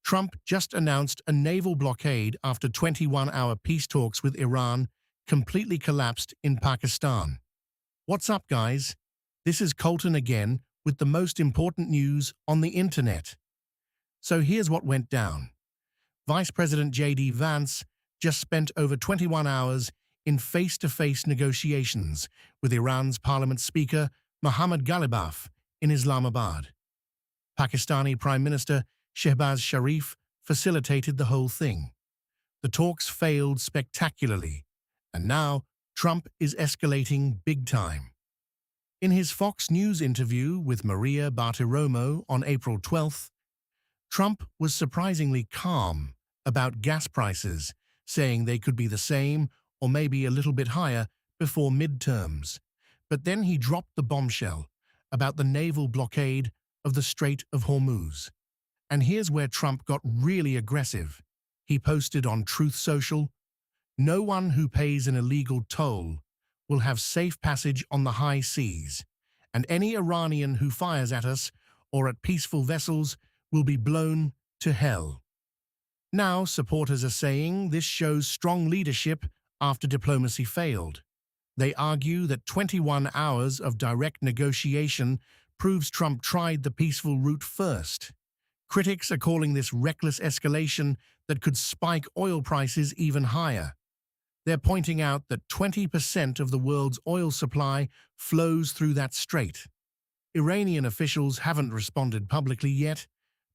Trump just announced a naval blockade after 21-hour peace talks with Iran completely collapsed in Pakistan. What's up, guys? This is Colton again with the most important news on the internet. So here's what went down. Vice President J.D. Vance just spent over 21 hours in face-to-face negotiations with Iran's parliament speaker Mohammad Ghalibaf in Islamabad. Pakistani Prime Minister Shehbaz Sharif facilitated the whole thing. The talks failed spectacularly, and now Trump is escalating big time. In his Fox News interview with Maria Bartiromo on April 12th, Trump was surprisingly calm about gas prices, saying they could be the same or maybe a little bit higher before midterms. But then he dropped the bombshell about the naval blockade of the Strait of Hormuz. And here's where Trump got really aggressive. He posted on Truth Social, "No one who pays an illegal toll will have safe passage on the high seas, and any Iranian who fires at us or at peaceful vessels will be blown to hell." Now, supporters are saying this shows strong leadership after diplomacy failed. They argue that 21 hours of direct negotiation proves Trump tried the peaceful route first. Critics are calling this reckless escalation that could spike oil prices even higher. They're pointing out that 20% of the world's oil supply flows through that strait. Iranian officials haven't responded publicly yet,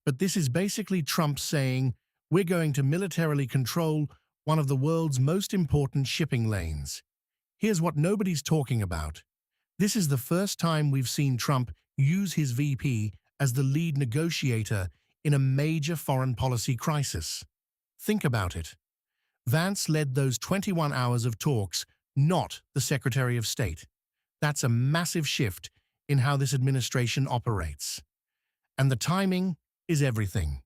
but this is basically Trump saying, "We're going to militarily control one of the world's most important shipping lanes." Here's what nobody's talking about. This is the first time we've seen Trump use his VP as the lead negotiator in a major foreign policy crisis. Think about it. Vance led those 21 hours of talks, not the Secretary of State. That's a massive shift in how this administration operates. And the timing is everything.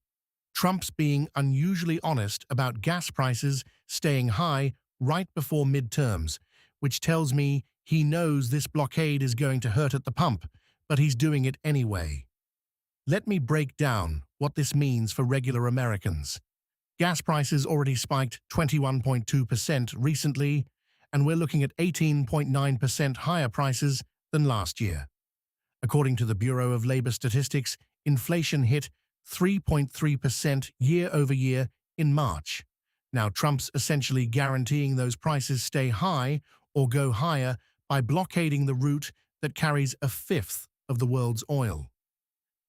Trump's being unusually honest about gas prices staying high right before midterms, which tells me he knows this blockade is going to hurt at the pump, but he's doing it anyway. Let me break down what this means for regular Americans. Gas prices already spiked 21.2% recently, and we're looking at 18.9% higher prices than last year. According to the Bureau of Labor Statistics, inflation hit 3.3% year over year in March. Now, Trump's essentially guaranteeing those prices stay high or go higher by blockading the route that carries a fifth of the world's oil.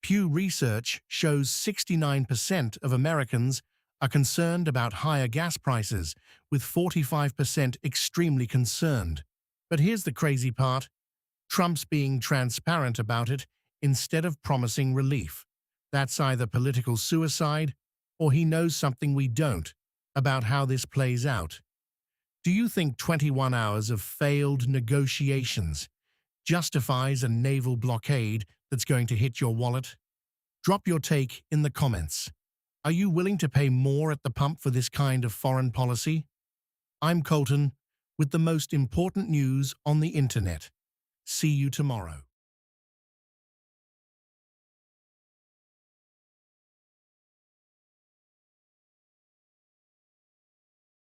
Pew Research shows 69% of Americans are concerned about higher gas prices, with 45% extremely concerned. But here's the crazy part. Trump's being transparent about it instead of promising relief. That's either political suicide or he knows something we don't about how this plays out. Do you think 21 hours of failed negotiations justifies a naval blockade that's going to hit your wallet? Drop your take in the comments. Are you willing to pay more at the pump for this kind of foreign policy? I'm Colton with the most important news on the internet. See you tomorrow.